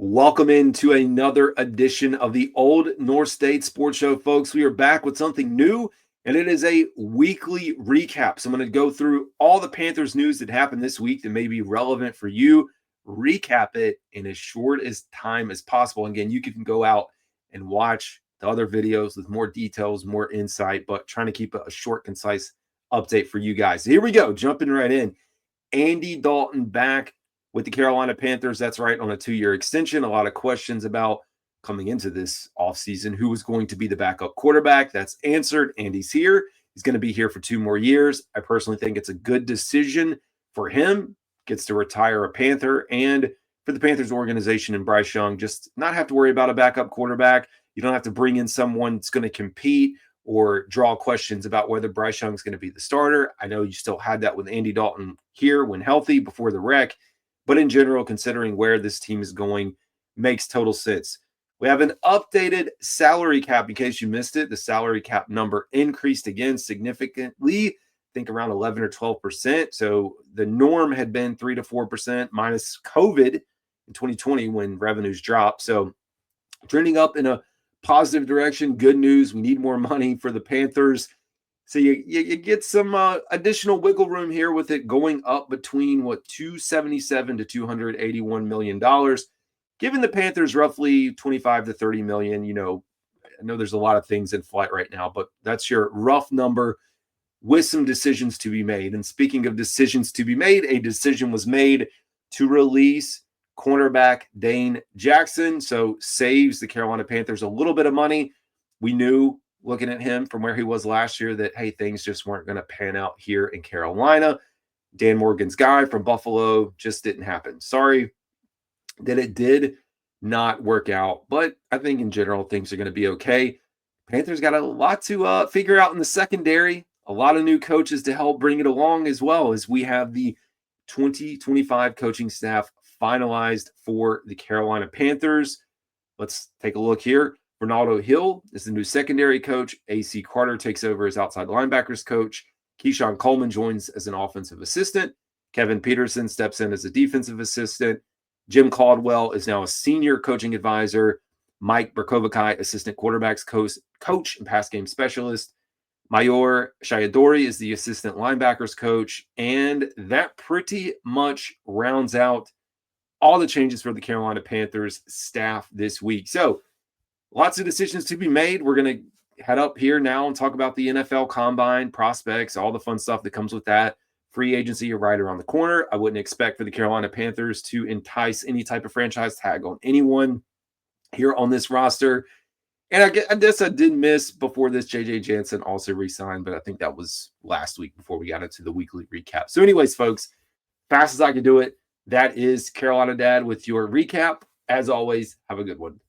Welcome into another edition of the Old North State Sports Show, folks. We are back with something new, and it is a weekly recap. So I'm going to go through all the Panthers news that happened this week that may be relevant for you, recap it in as short as time as possible. Again, you can go out and watch the other videos with more details, more insight, but trying to keep a short, concise update for you guys. So here we go, jumping right in. Andy Dalton back with the Carolina Panthers. That's right, on a 2-year extension. A lot of questions about coming into this offseason who was going to be the backup quarterback. That's answered. Andy's here. He's going to be here for 2 more years. I personally think it's a good decision for him. Gets to retire a Panther, and for the Panthers organization and Bryce Young, just not have to worry about a backup quarterback. You don't have to bring in someone that's going to compete or draw questions about whether Bryce Young is going to be the starter. I know you still had that with Andy Dalton here when healthy before the wreck, but in general, considering where this team is going, makes total sense. We have an updated salary cap. In case you missed it, the salary cap number increased again significantly, I think around 11 or 12%. So the norm had been 3 to 4% minus COVID in 2020 when revenues dropped. So trending up in a positive direction. Good news. We need more money for the Panthers. So you get some additional wiggle room here with it going up between $277 to $281 million, giving the Panthers roughly 25 to 30 million. I know there's a lot of things in flight right now, but that's your rough number with some decisions to be made. And speaking of decisions to be made, a decision was made to release cornerback Dane Jackson. So saves the Carolina Panthers a little bit of money. We knew, looking at him from where he was last year, that, hey, things just weren't going to pan out here in Carolina. Dan Morgan's guy from Buffalo just didn't happen. Sorry that it did not work out, but I think in general things are going to be okay. Panthers got a lot to figure out in the secondary, a lot of new coaches to help bring it along, as well as we have the 2025 coaching staff finalized for the Carolina Panthers. Let's take a look here. Ronaldo Hill is the new secondary coach. A.C. Carter takes over as outside linebackers coach. Keyshawn Coleman joins as an offensive assistant. Kevin Peterson steps in as a defensive assistant. Jim Caldwell is now a senior coaching advisor. Mike Berkovici, assistant quarterbacks coach and pass game specialist. Mayor Shayadori is the assistant linebackers coach. And that pretty much rounds out all the changes for the Carolina Panthers staff this week. So lots of decisions to be made. We're going to head up here now and talk about the NFL Combine, prospects, all the fun stuff that comes with that. Free agency are right around the corner. I wouldn't expect for the Carolina Panthers to entice any type of franchise tag on anyone here on this roster. And I guess I did miss before this, J.J. Jansen also re-signed, but I think that was last week before we got into the weekly recap. So anyways, folks, fast as I can do it, that is Carolina Dad with your recap. As always, have a good one.